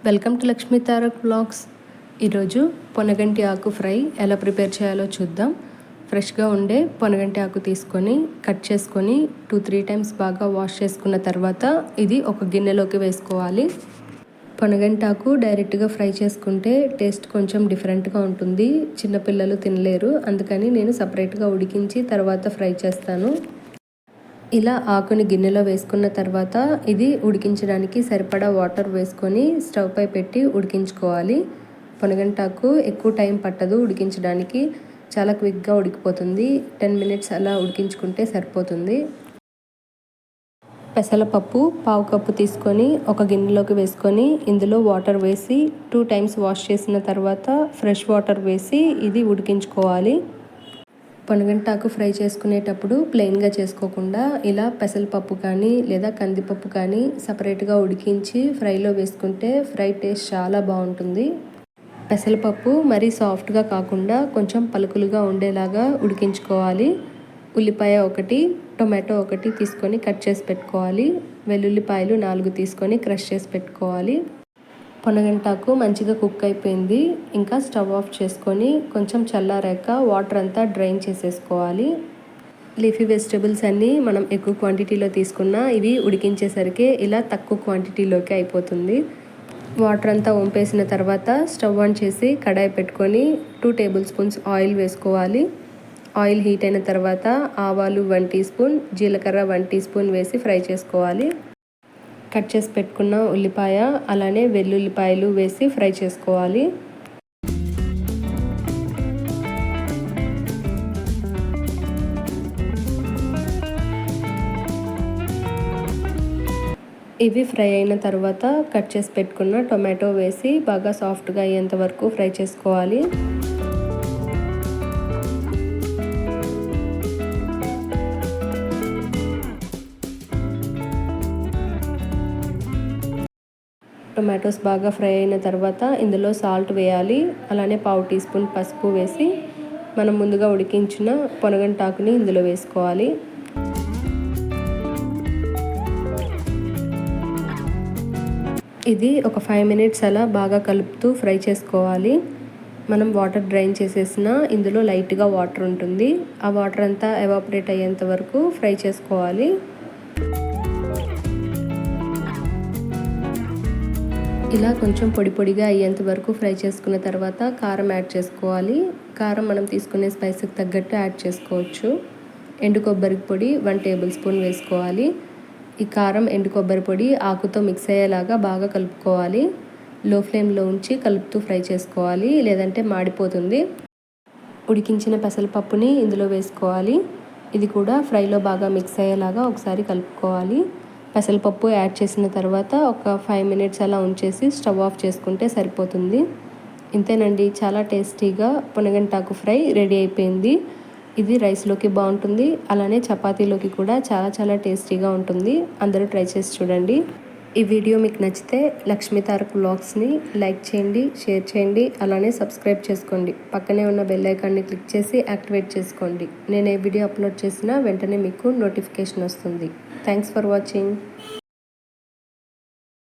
Welcome to Lakshmi Tarak vlogs. ఈరోజు పొనగంటి ఆకు fry ఎలా ప్రిపేర్ చేయాలో చూద్దాం. ఫ్రెష్గా ఉండే పొనగంటి ఆకు తీసుకొని కట్ చేసుకొని 2-3 టైమ్స్ బాగా వాష్ చేసుకున్న తర్వాత ఇది ఒక గిన్నెలోకి వేసుకోవాలి. పొనగంటి ఆకు డైరెక్ట్గా ఫ్రై చేసుకుంటే టేస్ట్ కొంచెం డిఫరెంట్గా ఉంటుంది, చిన్నపిల్లలు తినలేరు. అందుకని నేను సపరేట్గా ఉడికించి తర్వాత ఫ్రై చేస్తాను. ఇలా ఆకుని గిన్నెలో వేసుకున్న తర్వాత ఇది ఉడికించడానికి సరిపడా వాటర్ వేసుకొని స్టవ్ పై పెట్టి ఉడికించుకోవాలి. పొనగంటాకు ఎక్కువ టైం పట్టదు ఉడికించడానికి, చాలా క్విక్గా ఉడికిపోతుంది. 10 మినిట్స్ అలా ఉడికించుకుంటే సరిపోతుంది. పెసరపప్పు 1/2 కప్పు తీసుకొని ఒక గిన్నెలోకి వేసుకొని ఇందులో వాటర్ వేసి 2 టైమ్స్ వాష్ చేసిన తర్వాత ఫ్రెష్ వాటర్ వేసి ఇది ఉడికించుకోవాలి. పొనగంటాకు ఫ్రై చేసుకునేటప్పుడు ప్లెయిన్గా చేసుకోకుండా ఇలా పెసరపప్పు కానీ లేదా కందిపప్పు కానీ సపరేట్గా ఉడికించి ఫ్రైలో వేసుకుంటే ఫ్రై టేస్ట్ చాలా బాగుంటుంది. పెసరపప్పు మరీ సాఫ్ట్గా కాకుండా కొంచెం పలుకులుగా ఉండేలాగా ఉడికించుకోవాలి. ఉల్లిపాయ 1, టొమాటో 1 తీసుకొని కట్ చేసి పెట్టుకోవాలి. వెల్లుల్లిపాయలు 4 తీసుకొని క్రష్ చేసి పెట్టుకోవాలి. పొనగంటాకు మంచిగా కుక్ అయిపోయింది. ఇంకా స్టవ్ ఆఫ్ చేసుకొని కొంచెం చల్లారాక వాటర్ అంతా డ్రైన్ చేసేసుకోవాలి. లీఫీ వెజిటబుల్స్ అన్నీ మనం ఎక్కువ క్వాంటిటీలో తీసుకున్నా ఇవి ఉడికించేసరికి ఇలా తక్కువ క్వాంటిటీలోకి అయిపోతుంది. వాటర్ అంతా వంపేసిన తర్వాత స్టవ్ ఆన్ చేసి కడాయి పెట్టుకొని 2 టేబుల్ స్పూన్స్ ఆయిల్ వేసుకోవాలి. ఆయిల్ హీట్ అయిన తర్వాత ఆవాలు 1 టీ స్పూన్, జీలకర్ర 1 టీ స్పూన్ వేసి ఫ్రై చేసుకోవాలి. కట్ చేసి పెట్టుకున్న ఉల్లిపాయ అలానే వెల్లుల్లిపాయలు వేసి ఫ్రై చేసుకోవాలి. ఇవి ఫ్రై అయిన తర్వాత కట్ చేసి పెట్టుకున్న టొమాటో వేసి బాగా సాఫ్ట్గా అయ్యేంత వరకు ఫ్రై చేసుకోవాలి. టొమాటోస్ బాగా ఫ్రై అయిన తర్వాత ఇందులో సాల్ట్ వేయాలి. అలానే 1/2 టీ స్పూన్ పసుపు వేసి మనం ముందుగా ఉడికించిన పొనగంటాకుని ఇందులో వేసుకోవాలి. ఇది ఒక 5 మినిట్స్ అలా బాగా కలుపుతూ ఫ్రై చేసుకోవాలి. మనం వాటర్ డ్రైన్ చేసేసిన ఇందులో లైట్గా వాటర్ ఉంటుంది. ఆ వాటర్ అంతా ఎవాపరేట్ అయ్యేంత వరకు ఫ్రై చేసుకోవాలి. ఇలా కొంచెం పొడి పొడిగా అయ్యేంత వరకు ఫ్రై చేసుకున్న తర్వాత కారం యాడ్ చేసుకోవాలి. కారం మనం తీసుకునే స్పైస్కి తగ్గట్టు యాడ్ చేసుకోవచ్చు. ఎండు కొబ్బరి పొడి 1 టేబుల్ స్పూన్ వేసుకోవాలి. ఈ కారం, ఎండు కొబ్బరి పొడి ఆకుతో మిక్స్ అయ్యేలాగా బాగా కలుపుకోవాలి. లో ఫ్లేమ్లో ఉంచి కలుపుతూ ఫ్రై చేసుకోవాలి, లేదంటే మాడిపోతుంది. ఉడికించిన పెసరపప్పుని ఇందులో వేసుకోవాలి. ఇది కూడా ఫ్రైలో బాగా మిక్స్ అయ్యేలాగా ఒకసారి కలుపుకోవాలి. పెసరపప్పు యాడ్ చేసిన తర్వాత ఒక 5 మినిట్స్ అలా ఉంచేసి స్టవ్ ఆఫ్ చేసుకుంటే సరిపోతుంది. ఇంతేనండి, చాలా టేస్టీగా పొనగంటాకు ఫ్రై రెడీ అయిపోయింది. ఇది రైస్లోకి బాగుంటుంది, అలానే చపాతీలోకి కూడా చాలా టేస్టీగా ఉంటుంది. అందరూ ట్రై చేసి చూడండి. ఈ వీడియో మీకు నచ్చితే లక్ష్మీ తారక్ వ్లాగ్స్ని లైక్ చేయండి, షేర్ చేయండి, అలానే సబ్స్క్రైబ్ చేసుకోండి. పక్కనే ఉన్న బెల్ ఐకాన్ని క్లిక్ చేసి యాక్టివేట్ చేసుకోండి. నేను ఏ వీడియో అప్లోడ్ చేసినా వెంటనే మీకు నోటిఫికేషన్ వస్తుంది. Thanks for watching.